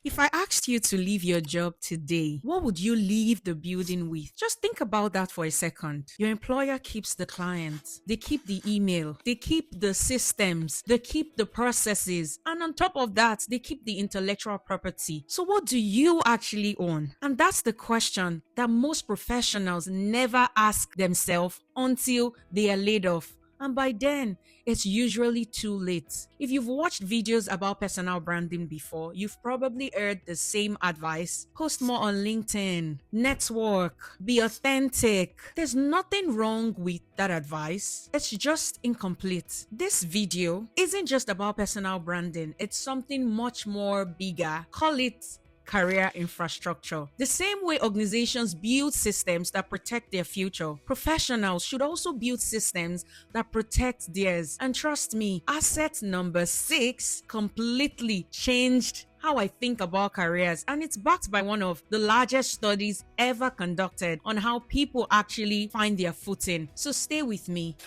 If I asked you to leave your job today, what would you leave the building with? Just think about that for a second. Your employer keeps the client, they keep the email, they keep the systems, they keep the processes, and on top of that, they keep the intellectual property. So, what do you actually own? And that's the question that most professionals never ask themselves until they are laid off. And by then, it's usually too late. If you've watched videos about personal branding before, you've probably heard the same advice. Post more on LinkedIn, network, be authentic. There's nothing wrong with that advice. It's just incomplete. This video isn't just about personal branding, it's something much more bigger. Call it career infrastructure. The same way organizations build systems that protect their future, professionals should also build systems that protect theirs. And trust me, asset number 6 completely changed how I think about careers, and it's backed by one of the largest studies ever conducted on how people actually find their footing. So stay with me.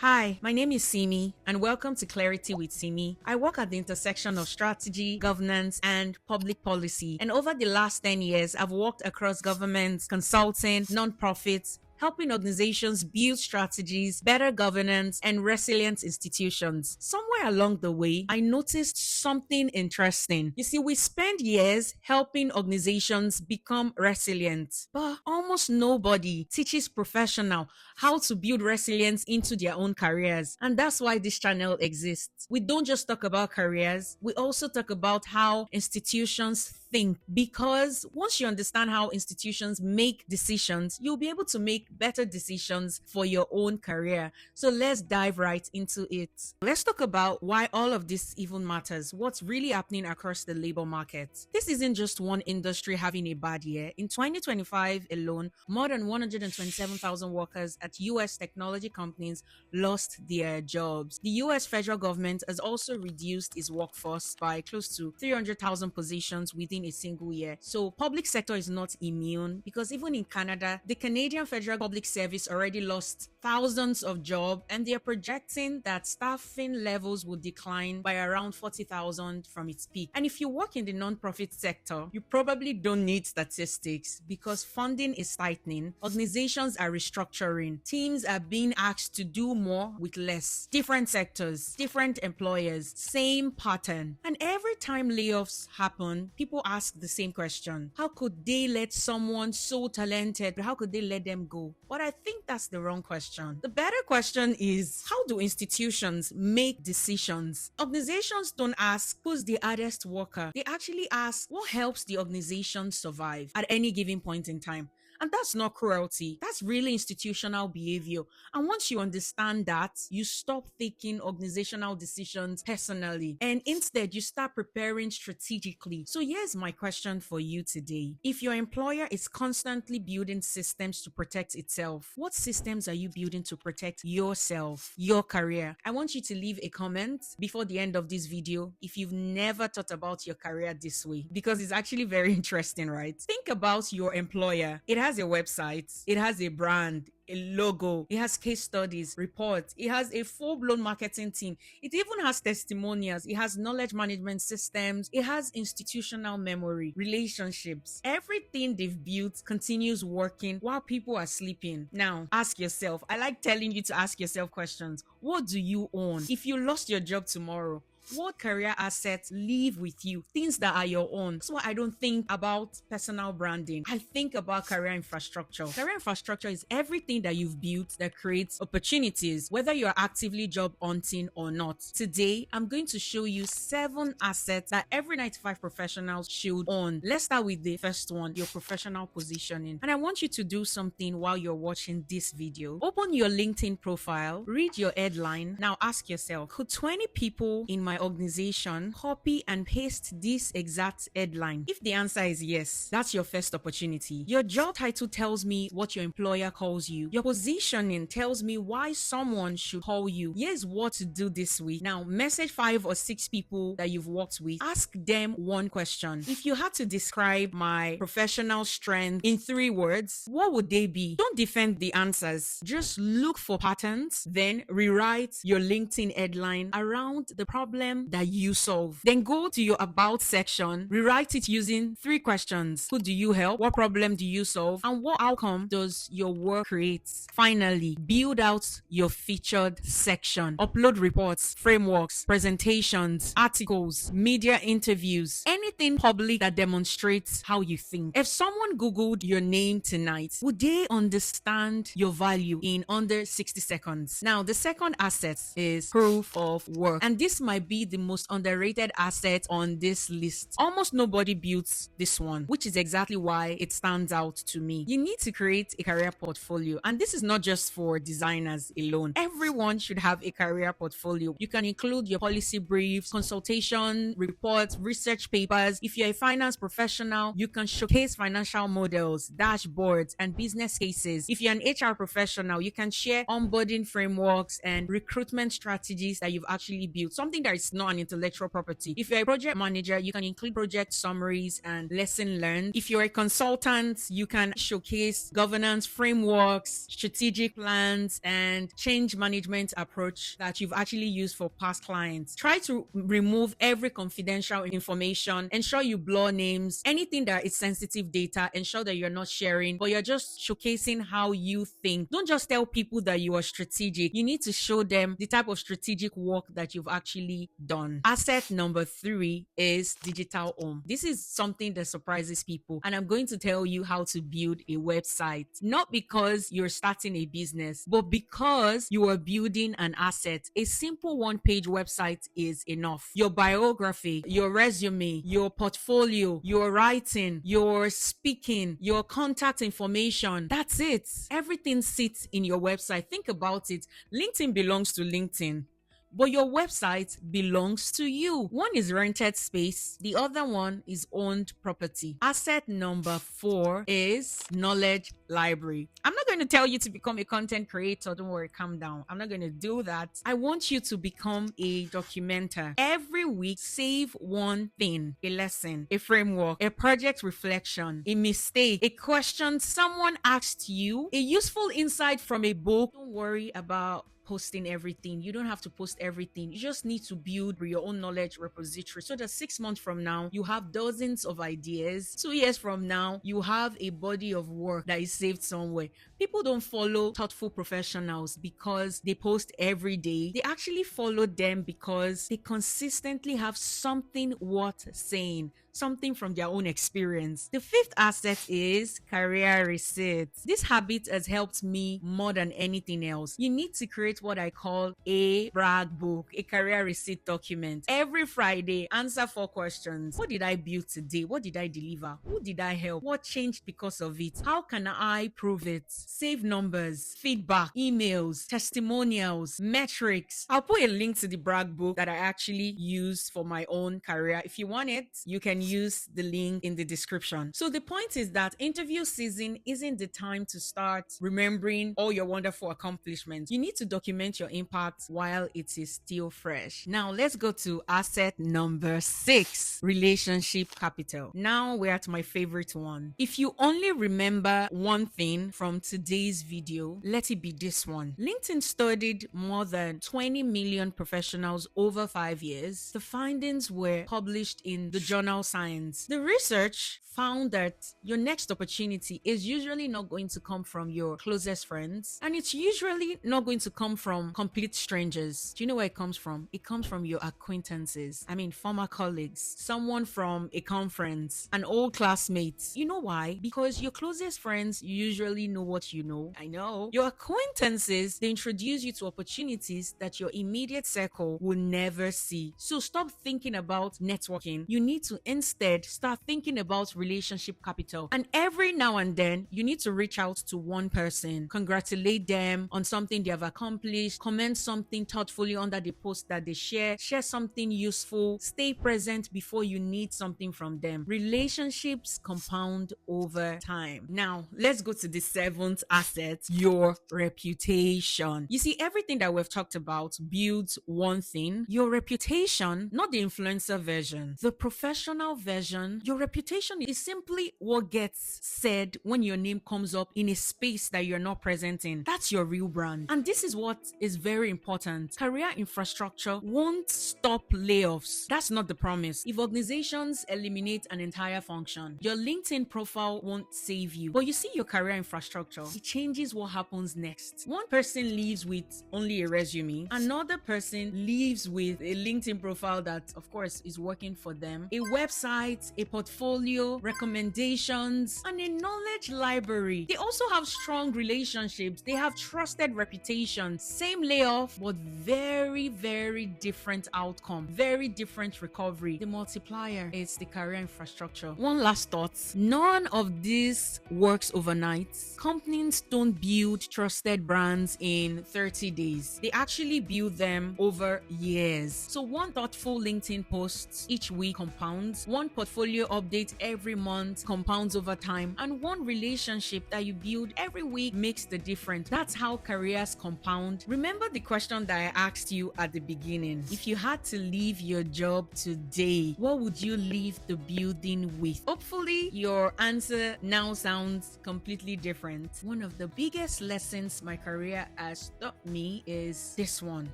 Hi, my name is Simi, and welcome to Clarity with Simi. I work at the intersection of strategy, governance, and public policy. And over the last 10 years, I've worked across governments, consulting, nonprofits, helping organizations build strategies, better governance, and resilient institutions. Somewhere along the way, I noticed something interesting. You see, we spend years helping organizations become resilient, but almost nobody teaches professionals how to build resilience into their own careers. And that's why this channel exists. We don't just talk about careers, we also talk about how institutions think, because once you understand how institutions make decisions, you'll be able to make better decisions for your own career. So let's dive right into it. Let's talk about why all of this even matters, what's really happening across the labor market. This isn't just one industry having a bad year. In 2025 alone, more than 127,000 workers at US technology companies lost their jobs. The US federal government has also reduced its workforce by close to 300,000 positions within a single year. So public sector is not immune, because even in Canada, the Canadian Federal Public Service already lost thousands of jobs, and they are projecting that staffing levels will decline by around 40,000 from its peak. And if you work in the nonprofit sector, you probably don't need statistics, because funding is tightening, organizations are restructuring, teams are being asked to do more with less. Different sectors, different employers, same pattern. And every time layoffs happen, people ask the same question: how could they let someone so talented, how could they let them go? But I think that's the wrong question. The better question is, how do institutions make decisions? Organizations don't ask who's the hardest worker. They actually ask what helps the organization survive at any given point in time. And that's not cruelty. That's really institutional behavior. And once you understand that, you stop taking organizational decisions personally, and instead you start preparing strategically. So here's my question for you today. If your employer is constantly building systems to protect itself, what systems are you building to protect yourself, your career? I want you to leave a comment before the end of this video if you've never thought about your career this way, because it's actually very interesting, right? Think about your employer. It has a website, it has a brand, a logo, it has case studies, reports, it has a full-blown marketing team, it even has testimonials, it has knowledge management systems, it has institutional memory, relationships. Everything they've built continues working while people are sleeping. Now ask yourself, I like telling you to ask yourself questions. What do you own? If you lost your job tomorrow, what career assets live with you? Things that are your own. That's why I don't think about personal branding. I think about career infrastructure. Career infrastructure is everything that you've built that creates opportunities, whether you're actively job hunting or not. Today, I'm going to show you 7 assets that every 95 professionals should own. Let's start with the first one, your professional positioning. And I want you to do something while you're watching this video. Open your LinkedIn profile, read your headline. Now ask yourself, could 20 people in my organization copy and paste this exact headline? If the answer is yes, that's your first opportunity. Your job title tells me what your employer calls you. Your positioning tells me why someone should call you. Here's what to do this week. Now, message 5 or 6 people that you've worked with. Ask them one question. If you had to describe my professional strength in 3 words, what would they be? Don't defend the answers. Just look for patterns, then rewrite your LinkedIn headline around the problem problem that you solve. Then go to your about section, rewrite it using 3 questions. Who do you help? What problem do you solve? And what outcome does your work create? Finally, build out your featured section. Upload reports, frameworks, presentations, articles, media interviews, anything public that demonstrates how you think. If someone Googled your name tonight, would they understand your value in under 60 seconds? Now, the second asset is proof of work. And this might be the most underrated asset on this list. Almost nobody builds this one, which is exactly why it stands out to me. You need to create a career portfolio. And this is not just for designers alone. Everyone should have a career portfolio. You can include your policy briefs, consultation reports, research papers. If you're a finance professional, you can showcase financial models, dashboards, and business cases. If you're an HR professional, you can share onboarding frameworks and recruitment strategies that you've actually built, something that is not an intellectual property. If you're a project manager, you can include project summaries and lesson learned. If you're a consultant, you can showcase governance frameworks, strategic plans, and change management approach that you've actually used for past clients. Try to remove every confidential information. Ensure you blur names, anything that is sensitive data. Ensure that you're not sharing, but you're just showcasing how you think. Don't just tell people that you are strategic. You need to show them the type of strategic work that you've actually done. Asset number 3 is digital home. This is something that surprises people, and I'm going to tell you how to build a website, not because you're starting a business, but because you are building an asset. A simple one-page website is enough. Your biography, your resume, your portfolio, your writing, your speaking, your contact information, that's it. Everything sits in your website. Think about it. LinkedIn belongs to LinkedIn, but your website belongs to you. One is rented space, the other one is owned property. Asset number 4 is knowledge library. I'm not going to tell you to become a content creator. Don't worry, calm down. I'm not going to do that. I want you to become a documenter. Every week, save one thing: a lesson, a framework, a project reflection, a mistake, a question someone asked you, a useful insight from a book. Don't worry about posting everything. You don't have to post everything. You just need to build your own knowledge repository so that 6 months from now, you have dozens of ideas. 2 years from now, you have a body of work that is saved somewhere. People don't follow thoughtful professionals because they post every day. They actually follow them because they consistently have something worth saying, something from their own experience. The 5th asset is career receipts. This habit has helped me more than anything else. You need to create what I call a brag book, a career receipt document. Every Friday, answer 4 questions. What did I build today? What did I deliver? Who did I help? What changed because of it? How can I prove it? Save numbers, feedback, emails, testimonials, metrics. I'll put a link to the brag book that I actually use for my own career. If you want it, you can use the link in the description. So the point is that interview season isn't the time to start remembering all your wonderful accomplishments. You need to document your impact while it is still fresh. Now let's go to asset number 6, relationship capital. Now we're at my favorite one. If you only remember one thing from today's video, let it be this one. LinkedIn studied more than 20 million professionals over 5 years. The findings were published in the journal Science. The research found that your next opportunity is usually not going to come from your closest friends, and it's usually not going to come from complete strangers. Do you know where it comes from? It comes from your acquaintances. I mean, former colleagues, someone from a conference, an old classmate. You know why? Because your closest friends usually know what you know. I know. Your acquaintances, they introduce you to opportunities that your immediate circle will never see. So stop thinking about networking. You need to instead start thinking about relationship capital. And every now and then, you need to reach out to one person, congratulate them on something they have accomplished, comment something thoughtfully under the post that they share something useful, stay present before you need something from them. Relationships compound over time. Now, let's go to the 7th asset, your reputation. You see, everything that we've talked about builds one thing: your reputation, not the influencer version, the professional version. Your reputation is simply what gets said when your name comes up in a space that you're not present in. That's your real brand. And this is what thought is very important. Career infrastructure won't stop layoffs. That's not the promise. If organizations eliminate an entire function, your LinkedIn profile won't save you. But you see your career infrastructure, it changes what happens next. One person leaves with only a resume, another person leaves with a LinkedIn profile that, of course, is working for them, a website, a portfolio, recommendations, and a knowledge library. They also have strong relationships. They have trusted reputations. Same layoff, but very, very different outcome, very different recovery. The multiplier is the career infrastructure. One last thought. None of this works overnight. Companies don't build trusted brands in 30 days. They actually build them over years. So one thoughtful LinkedIn post each week compounds, one portfolio update every month compounds over time, and one relationship that you build every week makes the difference. That's how careers compound. Remember the question that I asked you at the beginning. If you had to leave your job today, what would you leave the building with? Hopefully, your answer now sounds completely different. One of the biggest lessons my career has taught me is this one.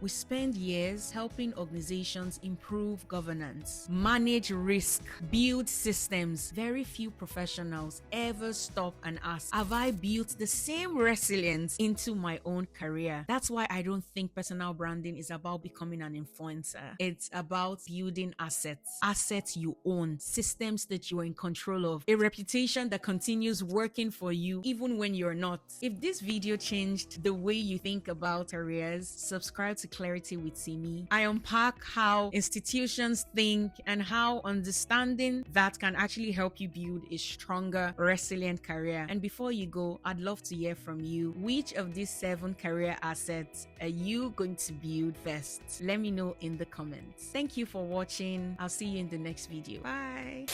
We spend years helping organizations improve governance, manage risk, build systems. Very few professionals ever stop and ask, have I built the same resilience into my own career? That's why I don't think personal branding is about becoming an influencer. It's about building assets you own, systems that you're in control of, a reputation that continues working for you even when you're not. If this video changed the way you think about careers, subscribe to Clarity with Simi. I unpack how institutions think and how understanding that can actually help you build a stronger, resilient career. And before you go, I'd love to hear from you. Which of these 7 career assets are you going to build first? Let me know in the comments. Thank you for watching. I'll see you in the next video. Bye.